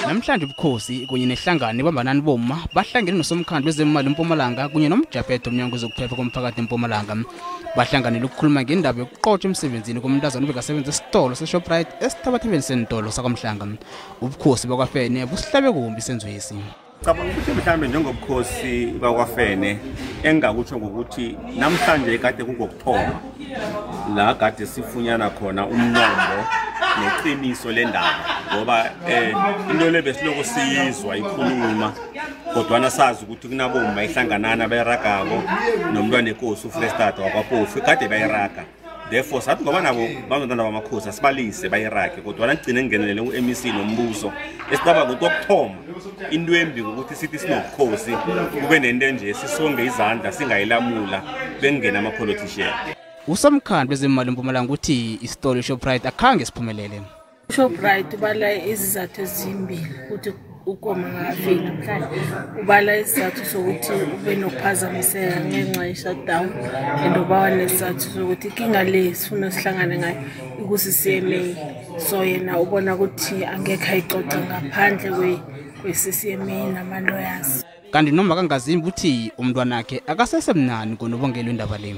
Namhlanje Ubukhosi kunye nehlangano iBambanani Bomma bahlangene nosomkhandlu wezeemali eMpumalanga kunye nomjaphethe womnyango wezokuphepha koMphakathi eMpumalanga. Bahlangenele ukukhuluma ngendaba yokuqotjhwa emsebenzini komntazana obekasebenza esitolo se-Shoprite esithabathabeni seentolo saKwahlanga. Ubukhosi bakwaFene busihlabe kumbi senzwesi. Cabanga ukuthi mhlambe njengobukhosi bakwaFene engakutsho ngokuthi namhlanje kade kugokuthoma la kade sifunyana khona umnombo neqiniso lendaba ngoba into le besiloko siyizwa ikhuluma kodwa sazi ukuthi kunabomma ihlanganana bayiragako nomntwana enkosi uFrestata wakwaPofu kade bayiraga. Therefore sathi ngoba nabo bazondana bamakhosi asibalise bayirage kodwa nagcine ngenelele uMEC nombuso esibaba ngokuthoma into embi ukuthi sithi sinobukhosi kube nento nje sisonge izandla singayilamula bengena ama politician. Usomkhandlu wezeemali eMpumalanga uthi istolo i-Shoprite akhange siphumelele. Shoprite ubala izizathu ezimbili ukuthi ukoma ngafika namhlanje ubala isizathu sokuthi ube nokuphazamiseka ngenxa ye-shutdown uba nesizathu sokuthi inkinga le sifuna sihlangane ngayo ikusisieme so yena ubona ukuthi angekho ayixoxa ngaphandle kwe-CCMA nama-lawyers. Kanti noma kangazimbi uthi umntwana wakhe akasesemnani ngonobongela indaba le.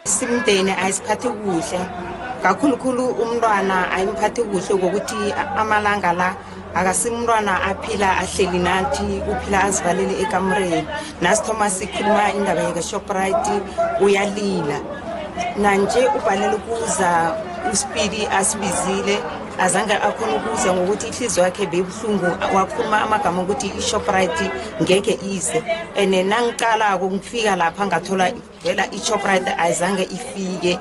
Simdeni ayisiphathe kuhle kakhulukhulu umntwana ayimphathe kuhle ngokuthi amalanga la akasimntwana aphila ahleli nathi uphila azivalele ekamreni nasithoma sikhuluma indaba yaka-Shoprite uyalila nanje ubhalele ukuza u-Speedy asibizile azange akhona ukuza ngokuthi inhliziyo yakhe bebuhlungu wakhuluma amagama ukuthi i-Shoprite ngeke ize nangiqalako ngifika lapha ngathola vela i-Shoprite ayizange ifike.